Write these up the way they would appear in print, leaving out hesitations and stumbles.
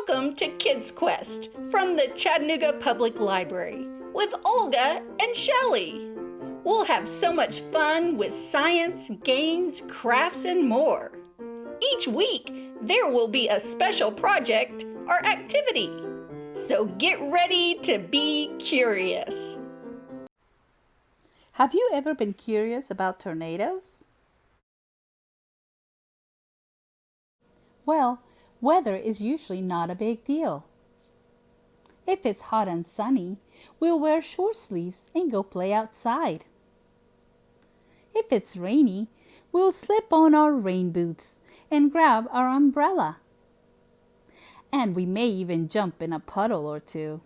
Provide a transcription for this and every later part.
Welcome to KidsQuest from the Chattanooga Public Library with Olga and Shelley. We'll have so much fun with science, games, crafts, and more. Each week, there will be a special project or activity. So get ready to be curious. Have you ever been curious about tornadoes? Well, weather is usually not a big deal. If it's hot and sunny, we'll wear short sleeves and go play outside. If it's rainy, we'll slip on our rain boots and grab our umbrella. And we may even jump in a puddle or two.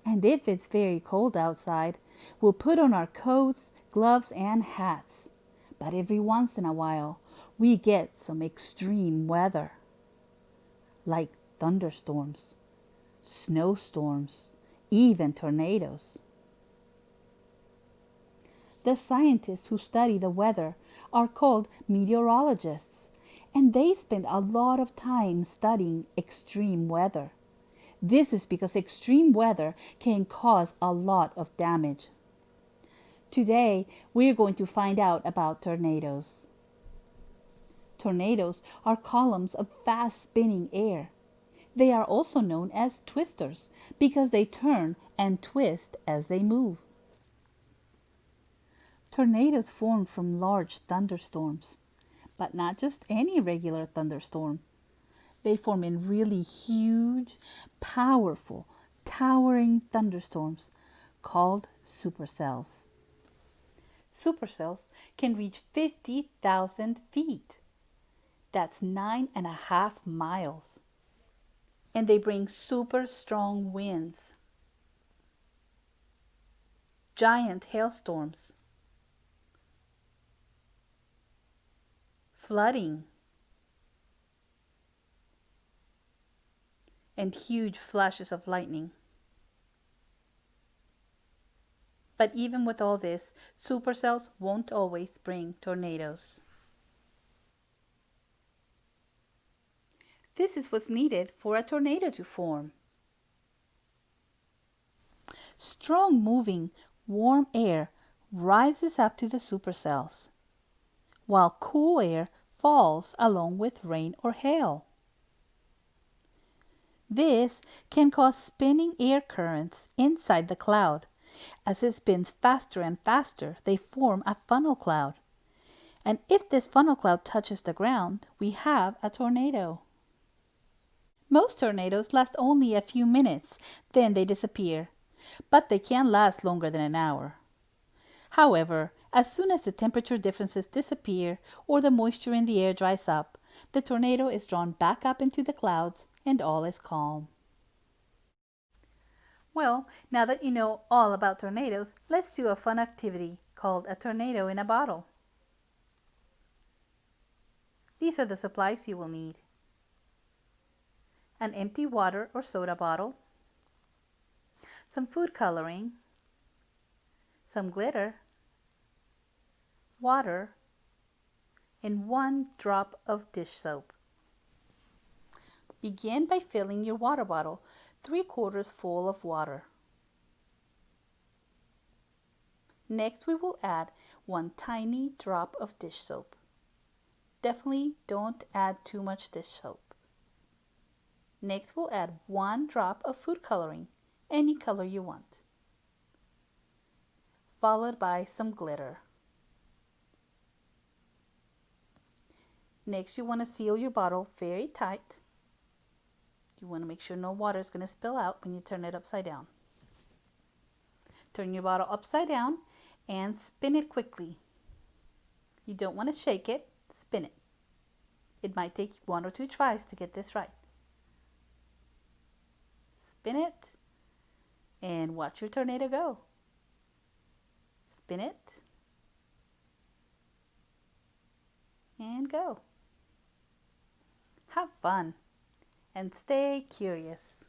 And if it's very cold outside, we'll put on our coats, gloves, and hats. But every once in a while, we get some extreme weather, like thunderstorms, snowstorms, even tornadoes. The scientists who study the weather are called meteorologists, and they spend a lot of time studying extreme weather. This is because extreme weather can cause a lot of damage. Today, we're going to find out about tornadoes. Tornadoes are columns of fast spinning air. They are also known as twisters because they turn and twist as they move. Tornadoes form from large thunderstorms, but not just any regular thunderstorm. They form in really huge, powerful, towering thunderstorms called supercells. Supercells can reach 50,000 feet. That's 9.5 miles. And they bring super strong winds, giant hailstorms, flooding, and huge flashes of lightning. But even with all this, supercells won't always bring tornadoes. This is what's needed for a tornado to form. Strong moving, warm air rises up to the supercells, while cool air falls along with rain or hail. This can cause spinning air currents inside the cloud. As it spins faster and faster, they form a funnel cloud. And if this funnel cloud touches the ground, we have a tornado. Most tornadoes last only a few minutes, then they disappear. But they can last longer than an hour. However, as soon as the temperature differences disappear or the moisture in the air dries up, the tornado is drawn back up into the clouds and all is calm. Well, now that you know all about tornadoes, let's do a fun activity called a tornado in a bottle. These are the supplies you will need. An empty water or soda bottle, some food coloring, some glitter, water, and 1 drop of dish soap. Begin by filling your water bottle 3/4 full of water. Next, we will add 1 tiny drop of dish soap. Definitely don't add too much dish soap. Next, we'll add 1 drop of food coloring, any color you want, followed by some glitter. Next, you want to seal your bottle very tight. You want to make sure no water is going to spill out when you turn it upside down. Turn your bottle upside down and spin it quickly. You don't want to shake it, spin it. It might take 1 or 2 tries to get this right. Spin it and watch your tornado go. Spin it and go. Have fun and stay curious.